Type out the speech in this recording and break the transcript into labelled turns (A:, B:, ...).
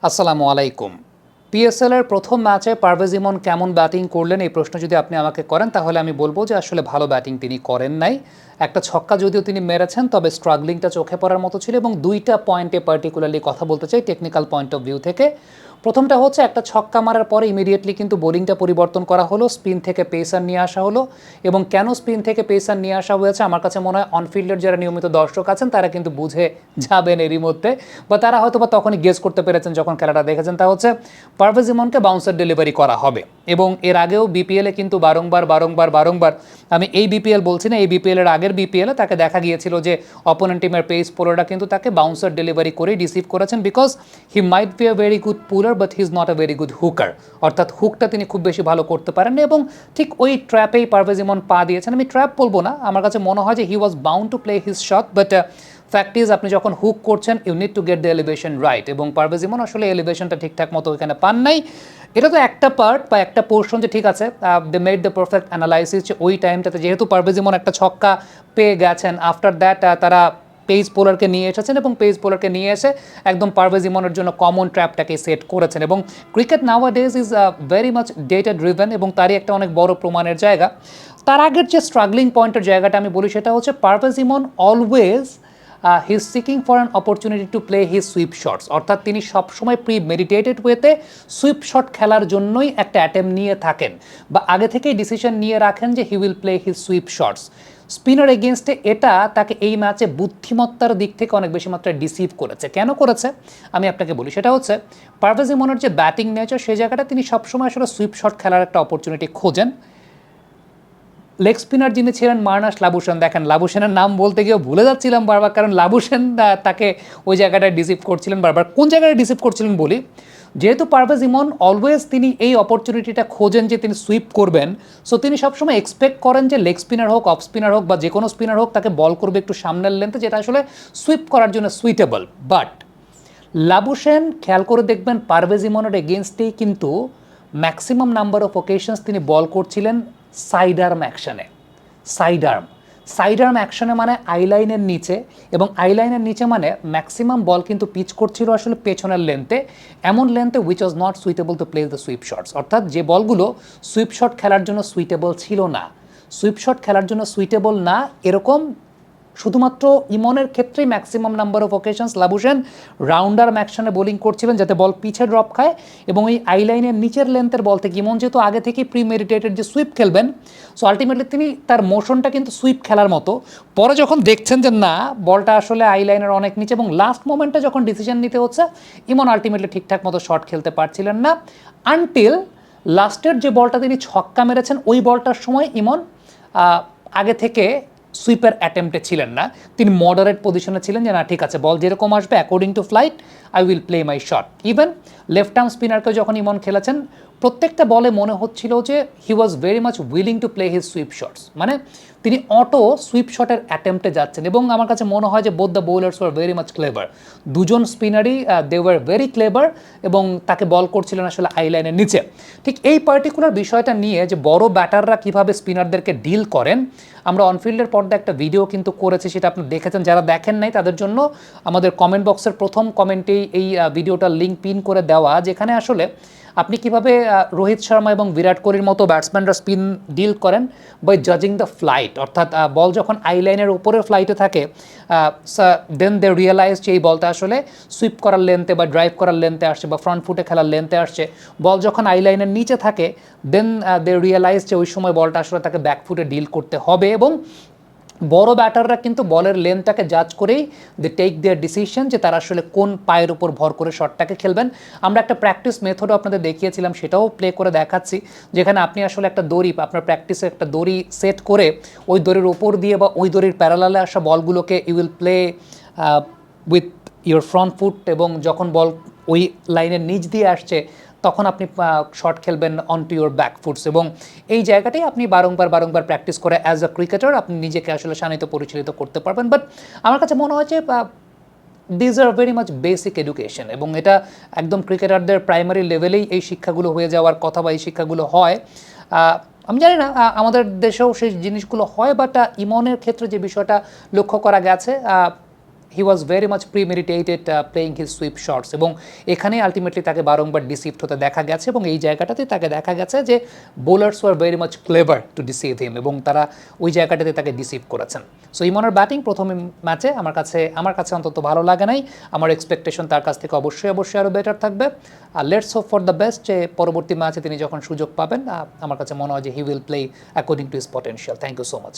A: আসসালামু আলাইকুম। পিএসএল এর প্রথম ম্যাচে পারভেজ ইমন কেমন ব্যাটিং করলেন এই প্রশ্ন যদি আপনি আমাকে করেন তাহলে আমি বলবো যে আসলে ভালো ব্যাটিং তিনি করেন নাই। একটা ছক্কা যদিও তিনি মেরেছেন তবে স্ট্রাগলিংটা চোখে পড়ার মতো ছিল এবং দুইটা পয়েন্টে পার্টিকুলারলি কথা বলতে চাই টেকনিক্যাল পয়েন্ট অফ ভিউ থেকে। প্রথমটা হচ্ছে একটা ছক্কা মারার পরে ইমিডিয়েটলি কিন্তু বোলিংটা পরিবর্তন করা হলো, স্পিন থেকে পেসার নিয়ে আসা হলো এবং কেন স্পিন থেকে পেসার নিয়ে আসা হয়েছে আমার কাছে মনে হয় অনফিল্ডের যারা নিয়মিত দর্শক আছেন তারা কিন্তু বুঝে যাবেন এরই মধ্যে, বা তারা হয়তো বা তখনই গেস করতে পেরেছেন যখন খেলাটা দেখেছেন। তা হচ্ছে পারভেজ ইমনকে বাউন্সার ডেলিভারি করা হবে এবং এর আগেও বিপিএলে কিন্তু বারংবার আমি এই বিপিএল বলছি না, এই বিপিএল এর আগের বিপিএলে তাকে দেখা গিয়েছিল যে অপোনেন্ট টিমের পেস পোলাররা কিন্তু তাকে বাউন্সার ডেলিভারি করে রিসিভ করেছেন because he might be a very good puller but he is not a very good hooker, অর্থাৎ হুকটা তিনি খুব বেশি ভালো করতে পারেননি এবং ঠিক ওই ট্র্যাপেই পারভেজ ইমন পা দিয়েছেন। আমি ট্র্যাপ বলবো না, আমার কাছে মনে হয় যে he was bound to play his shot, but fact is আপনি যখন হুক করছেন you need to get the elevation right এবং পারভেজ ইমন আসলে এলিভেশনটা ঠিকঠাক মতো এখানে পান নাই। এটা তো একটা পার্ট বা একটা পোর্শন যে ঠিক আছে they made the perfect analysis যে ওই টাইমটাতে যেহেতু পারভেজ ইমন একটা ছক্কা পেয়ে গেছেন, আফটার দ্যাট তারা পেস বোলারকে নিয়ে এসেছেন এবং পেস বোলারকে নিয়ে এসে একদম পারভেজ ইমনের জন্য কমন ট্র্যাপটাকে সেট করেছেন এবং cricket নাওয়াডেজ is very much data driven এবং তারই একটা অনেক বড় প্রমাণের জায়গা। তার আগের যে স্ট্রাগলিং পয়েন্টের জায়গাটা আমি বলি সেটা হচ্ছে Parvez Emon always he is seeking for an opportunity to play his sweep shots, অর্থাৎ তিনি সবসময় প্রি মেডিটেটেড ওয়েতে সুইপ শট খেলার জন্যই একটা অ্যাটেম্প নিয়ে থাকেন বা আগে থেকেই ডিসিশন নিয়ে রাখেন যে he will play his sweep shots. Spinner এগেনস্টে এটা তাকে এই ম্যাচে বুদ্ধিমত্তার দিক থেকে অনেক বেশি মাত্রায় ডিসিভ করেছে। কেন করেছে আমি আপনাকে বলি, সেটা হচ্ছে পারভেজ ইমনের যে ব্যাটিং নেচার সেই জায়গাটা তিনি সবসময় আসলে সুইপ শট খেলার একটা অপরচুনিটি খোঁজেন। লেগ স্পিনার যিনি ছিলেন মার্নাস লাবুশেন, দেখেন লাবুশেনের নাম বলতে গিয়েও ভুলে যাচ্ছিলাম বারবার, কারণ লাবুশেন তাকে ওই জায়গাটায় ডিসিভ করছিলেন বারবার। কোন জায়গায় ডিসিভ করছিলেন বলি, যেহেতু পারভেজ ইমন অলওয়েজ তিনি এই অপরচুনিটিটা খোঁজেন যে তিনি সুইপ করবেন, সো তিনি সবসময় এক্সপেক্ট করেন যে লেগ স্পিনার হোক, অফ স্পিনার হোক বা যে কোনো স্পিনার হোক তাকে বল করবে একটু সামনের লেন্থে, যেটা আসলে সুইপ করার জন্য সুইটেবল। বাট লাবুশেন খেয়াল করে দেখবেন পারভেজ ইমনের এগেনস্টেই কিন্তু ম্যাক্সিমাম নাম্বার অফ ওকেশনস তিনি বল করছিলেন সাইড আর্ম অ্যাকশনে। সাইড আর্ম অ্যাকশনে মানে আইলাইনের নিচে, এবং আইলাইনের নিচে মানে ম্যাক্সিমাম বল কিন্তু পিচ করছিল আসলে পেছনের লেন্থে, এমন লেন্থে which was not suitable to play the sweep shots, অর্থাৎ যে বলগুলো সুইপ শট খেলার জন্য সুইটেবল ছিল না, সুইপ শট খেলার জন্য সুইটেবল না এরকম শুধুমাত্র ইমনের ক্ষেত্রেই maximum number of occasions Labuschagne রাউন্ডার ম্যাকশনে বোলিং করছিলেন যাতে বল পিছে ড্রপ খায় এবং এই আইলাইনের নিচের লেন্থের বল থেকে ইমন যেহেতু আগে থেকেই প্রি মেডিটেটেড যে সুইপ খেলবেন, সো আলটিমেটলি তিনি তার মোশনটা কিন্তু সুইপ খেলার মতো। পরে যখন দেখছেন যে না বলটা আসলে আইলাইনের অনেক নিচে এবং লাস্ট মোমেন্টে যখন ডিসিশন নিতে হচ্ছে, ইমন আলটিমেটলি ঠিকঠাক মতো শট খেলতে পারছিলেন না, আনটিল লাস্টের যে বলটা তিনি ছক্কা মেরেছেন ওই বলটার সময় ইমন আগে থেকে সুইপের অ্যাটেম্পটে ছিলেন না, তিনি মডারেট পজিশনে ছিলেন যে না ঠিক আছে বল যেরকম আসবে according to flight I will play my shot. Even left arm স্পিনারকে যখন ইমন খেলেছেন প্রত্যেকটা বলে মনে হচ্ছিল যে he was very much willing to play his sweep shots, মানে তিনি অটো সুইপ শটের অ্যাটেম্পটে যাচ্ছেন এবং আমার কাছে মনে হয় যে both the bowlers were very much clever, দুজন স্পিনারই দে ওয়ার ভেরি ক্লেভার এবং তাকে বল করছিলেন আসলে আইলাইনের নিচে। ঠিক এই পার্টিকুলার বিষয়টা নিয়ে যে বড় ব্যাটাররা কীভাবে স্পিনারদেরকে ডিল করেন, আমরা অনফিল্ডের পর্দায় একটা ভিডিও কিন্তু করেছি, সেটা আপনি দেখেছেন, যারা দেখেন নাই তাদের জন্য আমাদের কমেন্ট বক্সের প্রথম কমেন্টেই এই ভিডিওটার লিঙ্ক পিন করে দেওয়া, যেখানে আসলে আপনি কিভাবে রোহিত শর্মা এবং বিরাট কোহলির মতো ব্যাটসম্যানরা স্পিন ডিল করেন বাই জাজিং দ্য ফ্লাইট, অর্থাৎ বল যখন আইলাইনের উপরের ফ্লাইটে থাকে দেন দে রিয়েলাইজ যে এই বলটা আসলে সুইপ করার লেন্থে বা ড্রাইভ করার লেন্থে আসছে বা ফ্রন্ট ফুটে খেলার লেন্থে আসছে। বল যখন আইলাইনের নিচে থাকে দেন দে রিয়েলাইজ যে ওই সময় বলটা আসলে তাকে ব্যাক ফুটে ডিল করতে হবে এবং বড় ব্যাটাররা কিন্তু বলের লেন্থটাকে জাজ করেই দে টেক দেয়ার ডিসিশন যে তারা আসলে কোন পায়ের উপর ভর করে শটটাকে খেলবেন। আমরা একটা প্র্যাকটিস মেথডও আপনাদের দেখিয়েছিলাম, সেটাও প্লে করে দেখাচ্ছি, যেখানে আপনি আসলে একটা দড়ি আপনার প্র্যাকটিসে একটা দড়ি সেট করে ওই দড়ির ওপর দিয়ে বা ওই দড়ির প্যারালালে আসা বলগুলোকে you will play with your front foot এবং যখন বল ওই লাইনের নিচ দিয়ে আসছে তখন আপনি শট খেলবেন on to your back foots এবং এই জায়গাটাই আপনি বারংবার প্র্যাকটিস করে অ্যাজ আ ক্রিকেটার আপনি নিজেকে আসলে শানিত পরিচালিত করতে পারবেন। বাট আমার কাছে মনে হয় যে these are very much basic education এবং এটা একদম ক্রিকেটারদের প্রাইমারি লেভেলেই এই শিক্ষাগুলো হয়ে যাওয়ার কথা বা এই শিক্ষাগুলো হয়। আমি জানি না আমাদের দেশেও সেই জিনিসগুলো হয়, বাট ইমনের ক্ষেত্রে যে বিষয়টা লক্ষ্য করা গেছে he was very much premeditated playing his sweep shots, এবং এখানেই আলটিমেটলি তাকে বারংবার ডিসিভড হতে দেখা গেছে, এবং এই জায়গাটাতে তাকে দেখা গেছে যে bowlers were very much clever to deceive him, এবং তারা ওই জায়গাটাতে তাকে ডিসিভ করেছেন। সো ইমনের ব্যাটিং প্রথম ম্যাচে আমার কাছে অন্তত ভালো লাগে নাই। আমার এক্সপেকটেশন তার কাছ থেকে অবশ্যই আরও বেটার থাকবে। আর let's hope for the best যে পরবর্তী ম্যাচে তিনি যখন সুযোগ পাবেন, আমার কাছে মনে হয় যে he will play according to his potential. Thank you so much.